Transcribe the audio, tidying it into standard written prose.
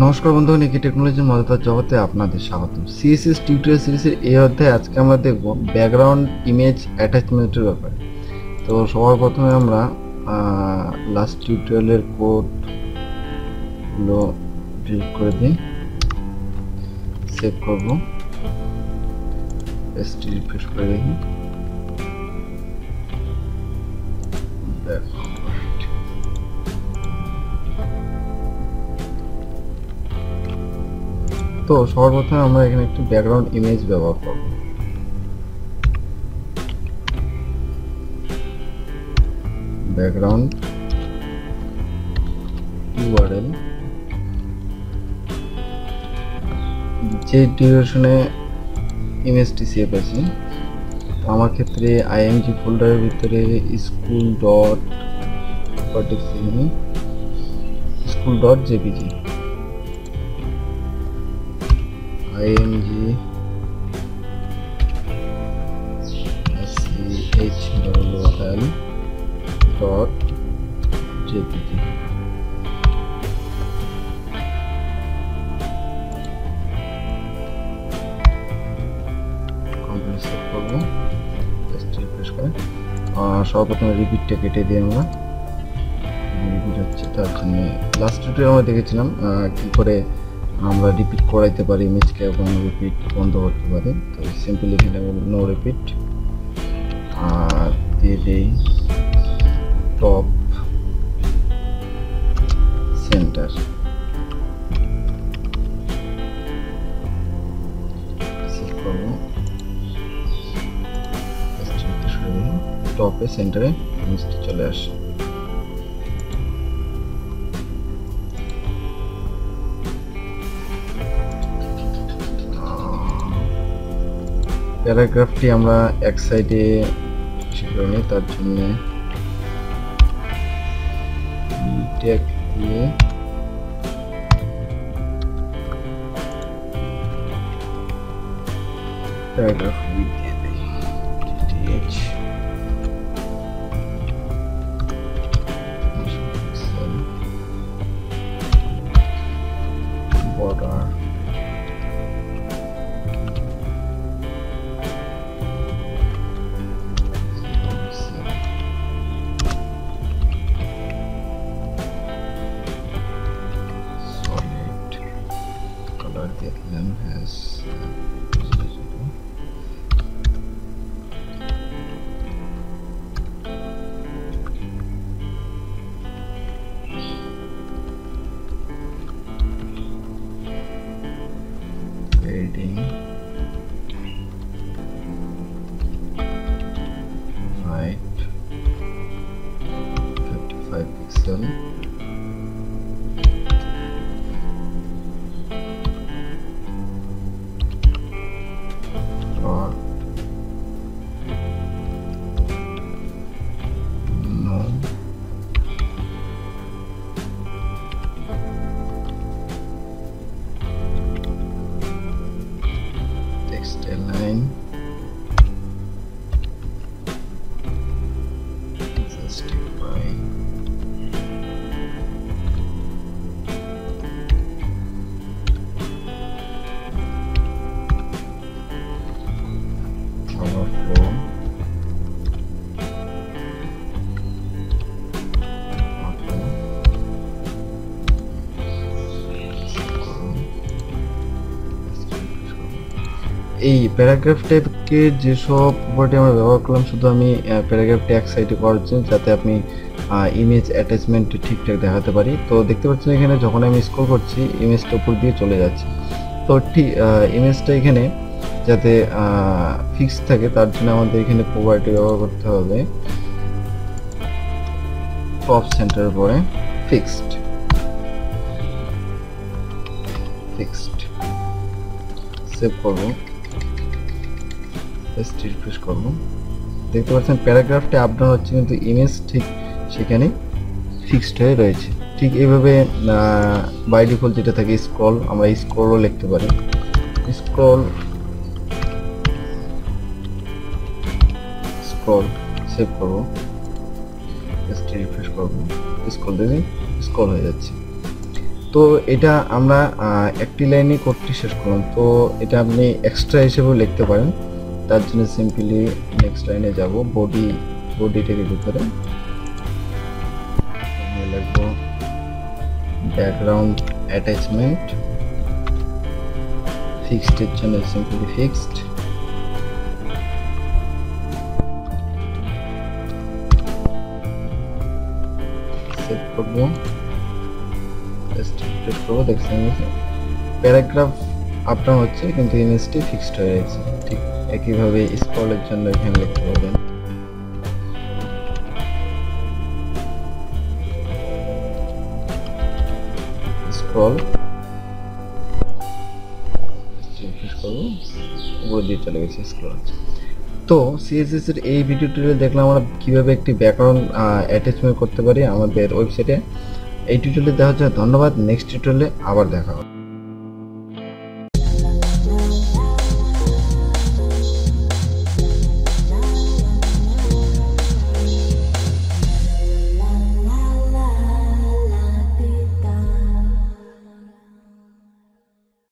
নমস্কার বন্ধু, নিকি টেকনোলজির মজাদার জগতে আপনাদের স্বাগতম। সিএসএস টিউটোরিয়াল সিরিজের এই অধ্যায়ে আজকে আমরা দেখব ব্যাকগ্রাউন্ড ইমেজ অ্যাটাচমেন্টের ব্যাপারে। তো সবার প্রথমে আমরা লাস্ট টিউটোরিয়ালের কোডগুলো ডিলিট করে দিই, সেভ করব, পেজটি রিফ্রেশ করে দেখি। তো সবার প্রথমে আমরা এখানে একটি ব্যাকগ্রাউন্ড ইমেজ ব্যবহার করব। ব্যাকগ্রাউন্ড ইউআরএল যে ডিউরেশনে ইমেজটি সেভ আছে, আমার ক্ষেত্রে আইএমজি ফোল্ডারের ভিতরে school dot JPG img schol dot jpg complete save করব, রিফ্রেশ করে সর্বপ্রথমে রিপিটটা কেটে দিই। আমরা রিপিট হচ্ছে তার জন্য লাস্ট টিউটোরিয়ালে আমরা দেখেছিলাম কি করে আমরা রিপিট করাইতে পারি ইমেজকে এবং রিপিট বন্ধ করতে পারি। তো সিম্পলি এখানে নো রিপিট আর দিয়ে দিই টপ সেন্টার, সেভ করব, টপে সেন্টারে ইমেজটি চলে আসে। প্যারাগ্রাফটি আমরা এক সাইডে শিখে নিই, তার জন্য ট্যাগ দিয়ে প্যারাগ্রাফ দিয়ে দিই টিটিএইচ border has grading height 55 pixel line justify overflow এই প্যারাগ্রাফ টাইপকে যেসব প্রপার্টি আমরা ব্যবহার করলাম শুধু আমি প্যারাগ্রাফটি এক সাইডে করার জন্য, যাতে আপনি ইমেজ অ্যাটাচমেন্ট ঠিকঠাক দেখাতে পারি। তো দেখতে পাচ্ছেন এখানে যখন আমি স্ক্রল করছি ইমেজটা উপর দিয়ে চলে যাচ্ছে। তো ঠিক ইমেজটা এখানে যাতে ফিক্স থাকে তার জন্য আমাদের এখানে প্রপার্টি ব্যবহার করতে হবে টপ সেন্টারের পরে ফিক্সড সেভ করব, রিফ্রেশ করব। দেখতে পাচ্ছেন প্যারাগ্রাফটা আপ ডাউন হচ্ছে কিন্তু ইমেজ ঠিক সেখানে ফিক্সড হয়ে রয়েছে। ঠিক এইভাবে বাই ডিফল্ট যেটা থাকে স্ক্রল, আমরা স্ক্রলও লিখতে পারি। স্ক্রল সেভ করব, রিফ্রেশ করব, স্ক্রল দেবেন, স্ক্রল হয়ে যাচ্ছে। তো এটা আমরা একটি লাইনে কোডটি শেষ করলাম। তো এটা আপনি এক্সট্রা হিসেবেও লিখতে পারেন। তার জন্য সিম্পলি নেক্সট লাইনে যাব, বডিটাকে ভিতরে লিখবো ব্যাকগ্রাউন্ড অ্যাটাচমেন্ট, ফিক্সডের জন্য সিম্পলি ফিক্সড, সেভ করবো, রিফ্রেশ করবো। দেখছেন প্যারাগ্রাফ আপ ডাউন হচ্ছে কিন্তু ইমেজটি ফিক্সড হয়ে গেছে। ঠিক একইভাবে স্ক্রলের জন্য এখানে লিখতে পারবেন স্ক্রল, রিফ্রেশ করবো, উপরে দিয়ে চলে গেছে স্ক্রল। তো সিএসএস এর এই ভিডিও টিউটোরিয়াল দেখলাম আমরা কিভাবে একটি ব্যাকগ্রাউন্ড অ্যাটাচমেন্ট করতে পারি আমাদের ওয়েবসাইটে। এই টিউটোরিয়ালে দেখার জন্য ধন্যবাদ। নেক্সট টিউটোরিয়ালে আবার দেখা হবে।